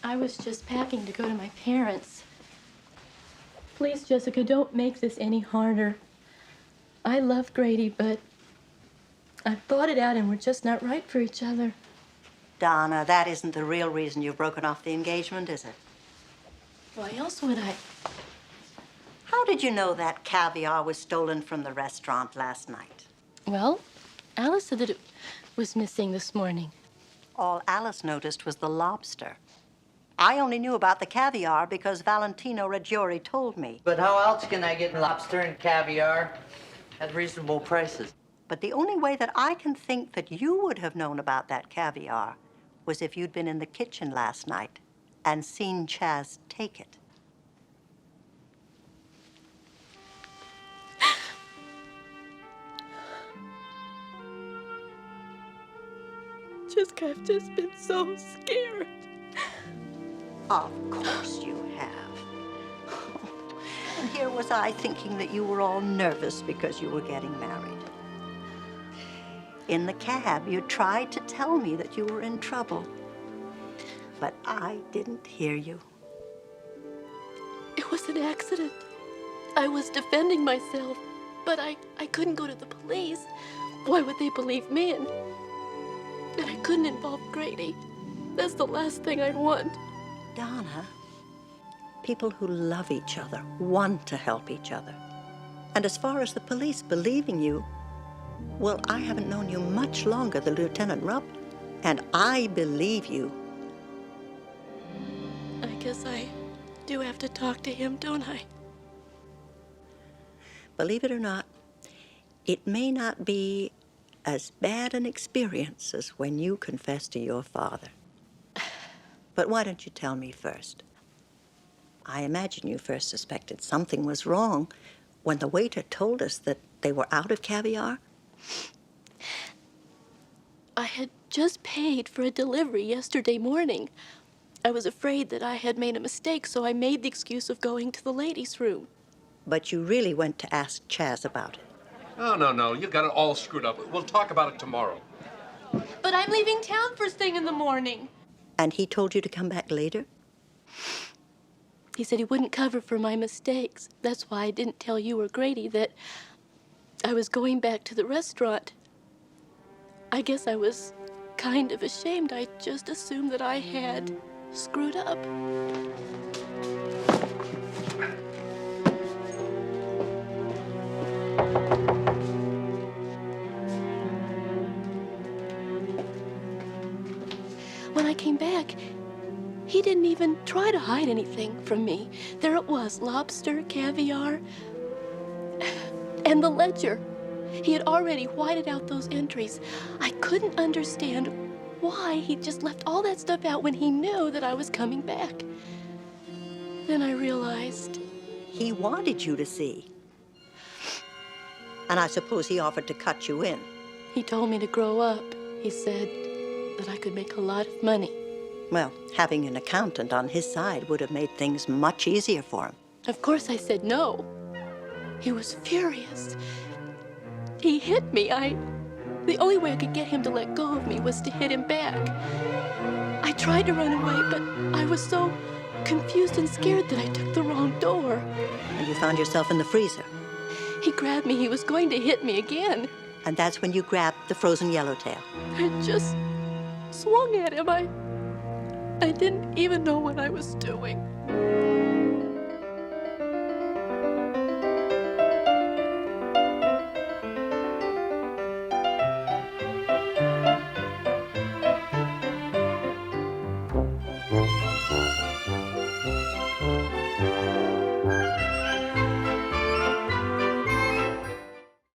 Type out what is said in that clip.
I was just packing to go to my parents'. Please, Jessica, don't make this any harder. I love Grady, but I've thought it out and we're just not right for each other. Donna, that isn't the real reason you've broken off the engagement, is it? Why else would I? How did you know that caviar was stolen from the restaurant last night? Well, Alice said that it was missing this morning. All Alice noticed was the lobster. I only knew about the caviar because Valentino Reggiori told me. But how else can I get lobster and caviar at reasonable prices? But the only way that I can think that you would have known about that caviar was if you'd been in the kitchen last night and seen Chaz take it. Jessica, I've just been so scared. Of course you have. And here was I thinking that you were all nervous because you were getting married. In the cab, you tried to tell me that you were in trouble. But I didn't hear you. It was an accident. I was defending myself, but I couldn't go to the police. Why would they believe me? And I couldn't involve Grady. That's the last thing I'd want. Donna, people who love each other want to help each other. And as far as the police believing you, well, I haven't known you much longer than Lieutenant Rupp, and I believe you. I guess I do have to talk to him, don't I? Believe it or not, it may not be as bad an experience as when you confessed to your father. But why don't you tell me first? I imagine you first suspected something was wrong when the waiter told us that they were out of caviar. I had just paid for a delivery yesterday morning. I was afraid that I had made a mistake, so I made the excuse of going to the ladies' room. But you really went to ask Chaz about it. Oh, no. You got it all screwed up. We'll talk about it tomorrow. But I'm leaving town first thing in the morning. And he told you to come back later? He said he wouldn't cover for my mistakes. That's why I didn't tell you or Grady that I was going back to the restaurant. I guess I was kind of ashamed. I just assumed that I had screwed up. When I came back, he didn't even try to hide anything from me. There it was, lobster, caviar, and the ledger. He had already whited out those entries. I couldn't understand why he just left all that stuff out when he knew that I was coming back. Then I realized He wanted you to see. And I suppose he offered to cut you in. he told me to grow up. He said that I could make a lot of money. Well, having an accountant on his side would have made things much easier for him. Of course I said no. He was furious. He hit me. The only way I could get him to let go of me was to hit him back. I tried to run away, but I was so confused and scared that I took the wrong door. And you found yourself in the freezer. He grabbed me. He was going to hit me again. And that's when you grabbed the frozen yellowtail. I just swung at him. I didn't even know what I was doing.